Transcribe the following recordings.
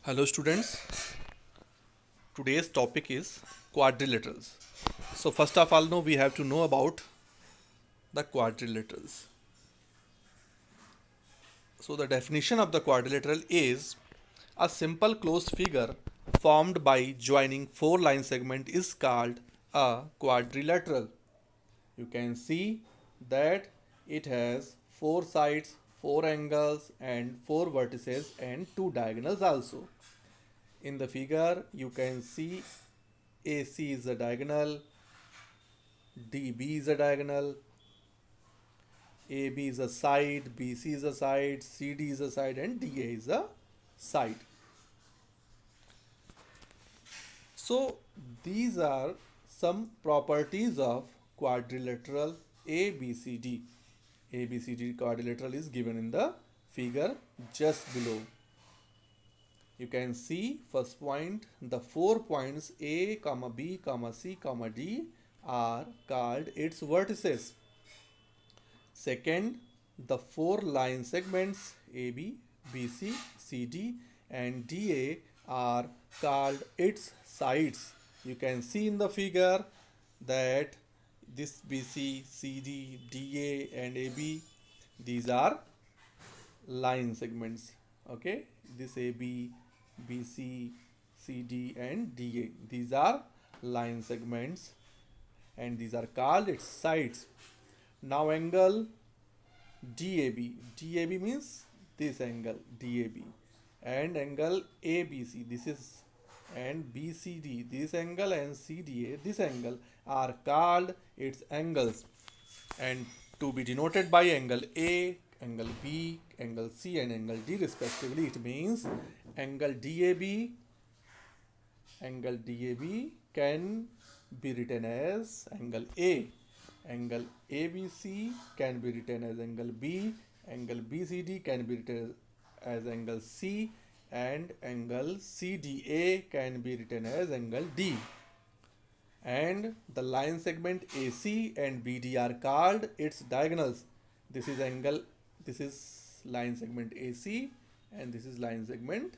Hello students, today's topic is quadrilaterals. So first of all we have to know about the quadrilaterals. So the definition of the quadrilateral is a simple closed figure formed by joining four line segment is called a quadrilateral. You can see that it has four sides, four angles and four vertices and two diagonals also. In the figure you can see AC is a diagonal, DB is a diagonal, AB is a side, BC is a side, CD is a side, and DA is a side. So these are some properties of quadrilateral ABCD. ABCD quadrilateral is given in the figure just below. You can see first point, the 4 points A, comma B, comma C, comma D are called its vertices. Second, the four line segments AB, BC, CD and DA are called its sides. You can see in the figure that this BC, CD, DA and AB, these are line segments. Okay, this AB, BC, CD and DA, these are line segments and these are called its sides. Now angle DAB. DAB means this angle DAB and angle ABC. This is and BCD. This angle and CDA. This angle are called its angles and to be denoted by angle A, angle B, angle C and angle D respectively. It means angle DAB. Angle DAB can be written as angle A. Angle ABC can be written as angle B, angle BCD can be written as angle C, and angle CDA can be written as angle D. And the line segment AC and BD are called its diagonals. This is line segment AC and this is line segment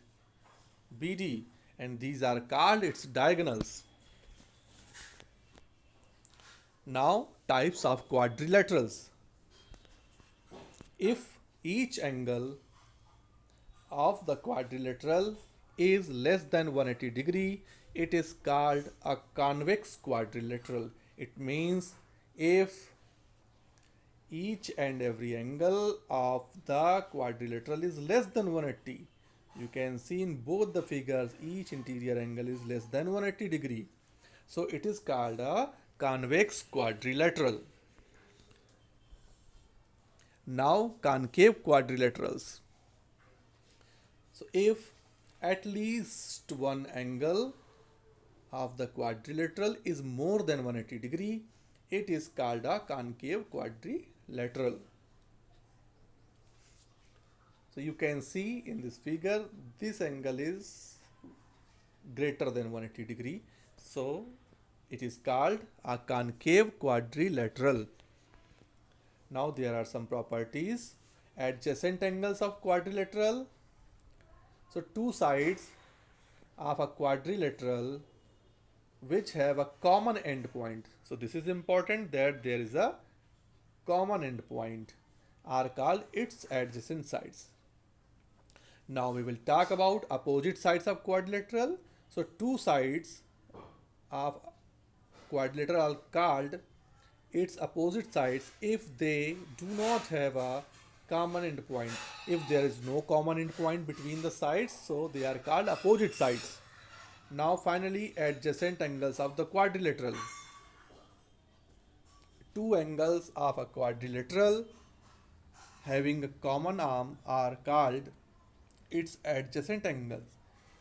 BD and these are called its diagonals. Now types of quadrilaterals. If each angle of the quadrilateral is less than 180 degree, it is called a convex quadrilateral. It means if each and every angle of the quadrilateral is less than 180, you can see in both the figures each interior angle is less than 180 degree. So it is called a convex quadrilateral. Now concave quadrilaterals. So if at least one angle of the quadrilateral is more than 180 degree, it is called a concave quadrilateral. So you can see in this figure this angle is greater than 180 degree. So it is called a concave quadrilateral. Now there are some properties. Adjacent angles of quadrilateral. So two sides of a quadrilateral which have a common endpoint. So this is important that there is a common endpoint are called its adjacent sides. Now we will talk about opposite sides of quadrilateral. So two sides of quadrilateral are called its opposite sides if they do not have a common endpoint. If there is no common endpoint between the sides, so they are called opposite sides. Now finally adjacent angles of the quadrilateral. Two angles of a quadrilateral having a common arm are called its adjacent angles.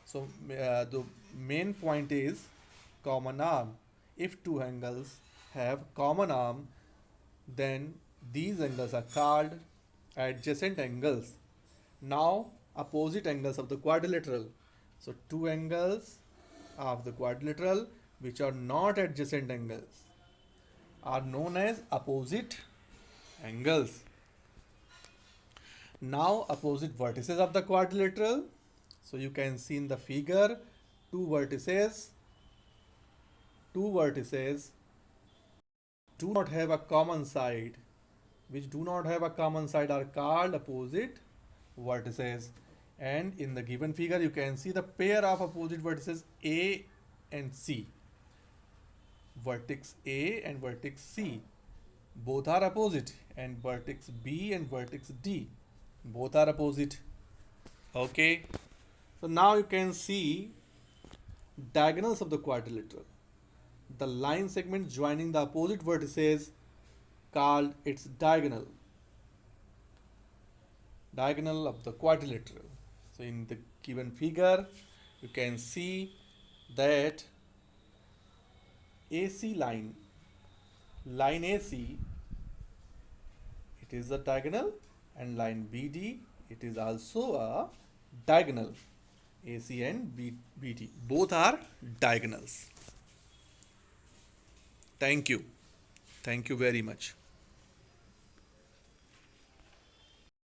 So the main point is common arm. If two angles have common arm, then these angles are called adjacent angles. Now opposite angles of the quadrilateral. So two angles of the quadrilateral which are not adjacent angles are known as opposite angles. Now opposite vertices of the quadrilateral. So you can see in the figure two vertices do not have a common side, which do not have a common side are called opposite vertices. And in the given figure you can see the pair of opposite vertices A and C. Vertex A and vertex C both are opposite, and vertex B and vertex D both are opposite. Okay, so now you can see diagonals of the quadrilateral. The line segment joining the opposite vertices called its diagonal of the quadrilateral. So in the given figure you can see that AC line AC, it is a diagonal, and line BD, it is also a diagonal. AC and BD both are diagonals. Thank you very much.